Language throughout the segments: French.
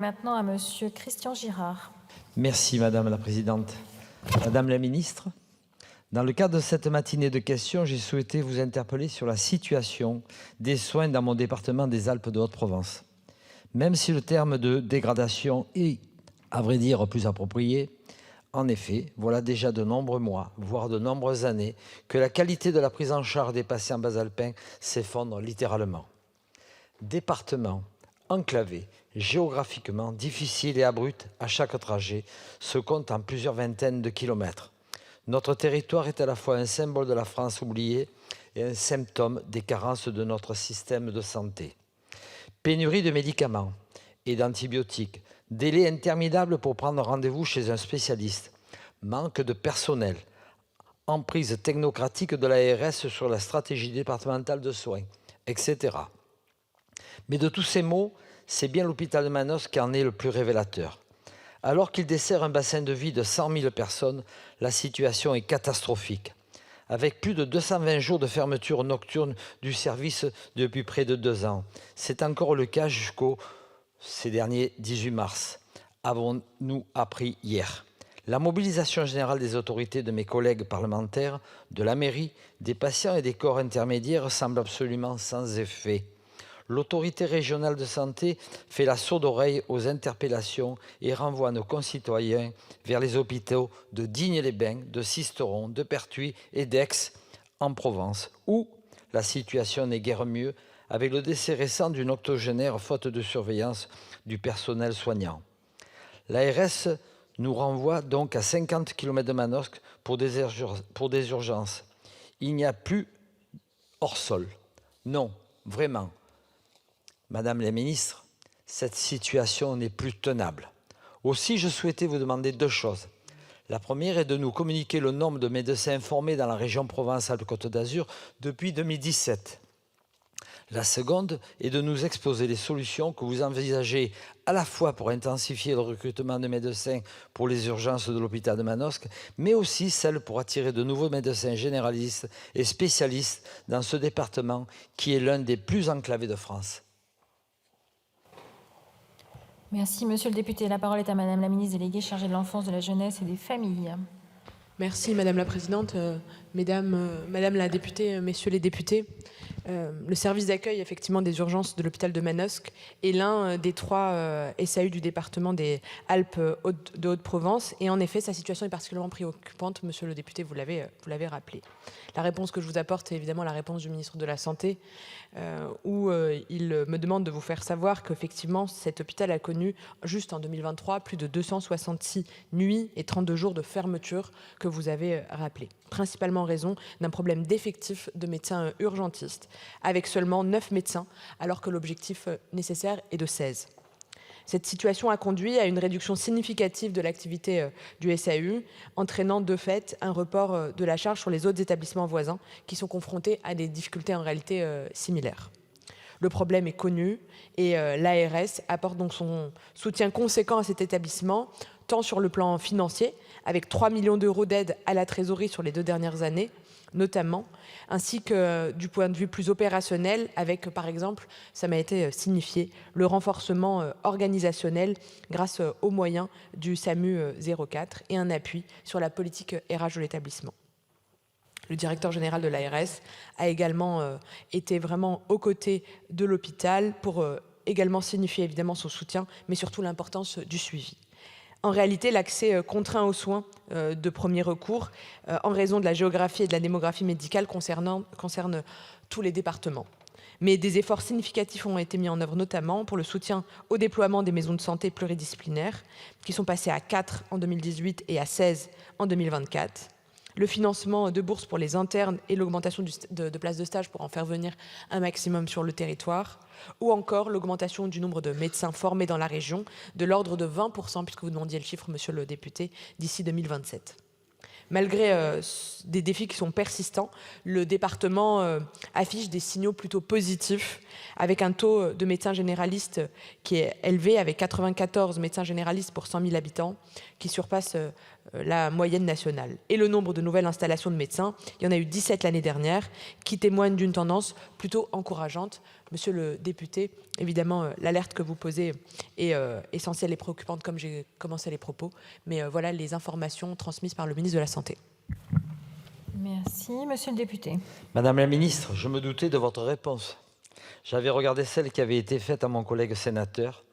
Maintenant à Monsieur Christian Girard. Merci Madame la Présidente. Madame la Ministre, dans le cadre de cette matinée de questions, j'ai souhaité vous interpeller sur la situation des soins dans mon département des Alpes de Haute-Provence. Même si le terme de dégradation est, à vrai dire, plus approprié, en effet, voilà déjà de nombreux mois, voire de nombreuses années, que la qualité de la prise en charge des patients basalpins s'effondre littéralement. Département enclavé, géographiquement difficile et abrupt à chaque trajet, se compte en plusieurs vingtaines de kilomètres. Notre territoire est à la fois un symbole de la France oubliée et un symptôme des carences de notre système de santé. Pénurie de médicaments et d'antibiotiques, délai interminable pour prendre rendez-vous chez un spécialiste, manque de personnel, emprise technocratique de l'ARS sur la stratégie départementale de soins, etc. Mais de tous ces maux, c'est bien l'hôpital de Manosque qui en est le plus révélateur. Alors qu'il dessert un bassin de vie de 100 000 personnes, la situation est catastrophique. Avec plus de 220 jours de fermeture nocturne du service depuis près de 2 ans. C'est encore le cas jusqu'au ces derniers 18 mars, avons-nous appris hier. La mobilisation générale des autorités, de mes collègues parlementaires, de la mairie, des patients et des corps intermédiaires semble absolument sans effet. L'autorité régionale de santé fait la sourde oreille aux interpellations et renvoie nos concitoyens vers les hôpitaux de Digne-les-Bains, de Sisteron, de Pertuis et d'Aix en Provence, où la situation n'est guère mieux avec le décès récent d'une octogénaire faute de surveillance du personnel soignant. L'ARS nous renvoie donc à 50 km de Manosque pour des urgences. Il n'y a plus hors sol. Non, vraiment. Madame la ministre, cette situation n'est plus tenable. Aussi, je souhaitais vous demander 2 choses. La première est de nous communiquer le nombre de médecins formés dans la région Provence-Alpes-Côte d'Azur depuis 2017. La seconde est de nous exposer les solutions que vous envisagez à la fois pour intensifier le recrutement de médecins pour les urgences de l'hôpital de Manosque, mais aussi celles pour attirer de nouveaux médecins généralistes et spécialistes dans ce département qui est l'un des plus enclavés de France. Merci, Monsieur le député. La parole est à Madame la ministre déléguée chargée de l'enfance, de la jeunesse et des familles. Merci Madame la Présidente, Madame la députée, Messieurs les députés. Le service d'accueil effectivement des urgences de l'hôpital de Manosque est l'un des 3 SAU du département des Alpes de Haute-Provence et en effet sa situation est particulièrement préoccupante, Monsieur le député, vous l'avez rappelé. La réponse que je vous apporte est évidemment la réponse du ministre de la Santé où il me demande de vous faire savoir qu'effectivement cet hôpital a connu juste en 2023 plus de 266 nuits et 32 jours de fermeture que vous avez rappelé, principalement en raison d'un problème d'effectifs de médecins urgentistes, avec seulement 9 médecins, alors que l'objectif nécessaire est de 16. Cette situation a conduit à une réduction significative de l'activité du SAU, entraînant de fait un report de la charge sur les autres établissements voisins qui sont confrontés à des difficultés en réalité similaires. Le problème est connu et l'ARS apporte donc son soutien conséquent à cet établissement, tant sur le plan financier, avec 3 millions d'euros d'aide à la trésorerie sur les 2 dernières années, notamment, ainsi que du point de vue plus opérationnel, avec par exemple, ça m'a été signifié, le renforcement organisationnel grâce aux moyens du SAMU 04 et un appui sur la politique RH de l'établissement. Le directeur général de l'ARS a également été vraiment aux côtés de l'hôpital pour également signifier évidemment son soutien, mais surtout l'importance du suivi. En réalité, l'accès contraint aux soins de premier recours, en raison de la géographie et de la démographie médicale, concerne tous les départements. Mais des efforts significatifs ont été mis en œuvre, notamment pour le soutien au déploiement des maisons de santé pluridisciplinaires, qui sont passées à 4 en 2018 et à 16 en 2024. Le financement de bourses pour les internes et l'augmentation de places de stage pour en faire venir un maximum sur le territoire, ou encore l'augmentation du nombre de médecins formés dans la région de l'ordre de 20%, puisque vous demandiez le chiffre, monsieur le député, d'ici 2027. Malgré des défis qui sont persistants, le département affiche des signaux plutôt positifs, avec un taux de médecins généralistes qui est élevé, avec 94 médecins généralistes pour 100 000 habitants, qui surpasse la moyenne nationale. Et le nombre de nouvelles installations de médecins, il y en a eu 17 l'année dernière, qui témoignent d'une tendance plutôt encourageante. Monsieur le député, évidemment, l'alerte que vous posez est essentielle et préoccupante, comme j'ai commencé les propos. Mais voilà les informations transmises par le ministre de la Santé. Merci. Monsieur le député. Madame la ministre, je me doutais de votre réponse. J'avais regardé celle qui avait été faite à mon collègue sénateur.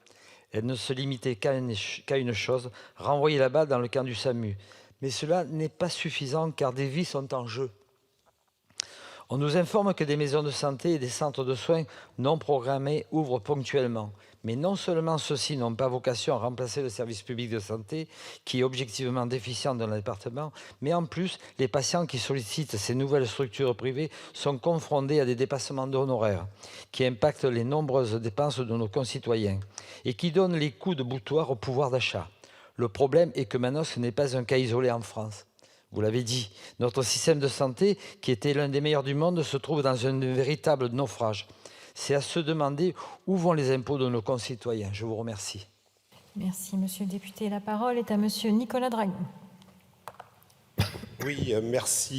Elle ne se limitait qu'à une chose, renvoyer la balle dans le camp du SAMU. Mais cela n'est pas suffisant car des vies sont en jeu. On nous informe que des maisons de santé et des centres de soins non programmés ouvrent ponctuellement. Mais non seulement ceux-ci n'ont pas vocation à remplacer le service public de santé, qui est objectivement déficient dans le département, mais en plus, les patients qui sollicitent ces nouvelles structures privées sont confrontés à des dépassements d'honoraires qui impactent les nombreuses dépenses de nos concitoyens et qui donnent les coups de boutoir au pouvoir d'achat. Le problème est que Manosque n'est pas un cas isolé en France. Vous l'avez dit, notre système de santé, qui était l'un des meilleurs du monde, se trouve dans un véritable naufrage. C'est à se demander où vont les impôts de nos concitoyens. Je vous remercie. Merci, monsieur le député. La parole est à monsieur Nicolas Dragon. Oui, merci.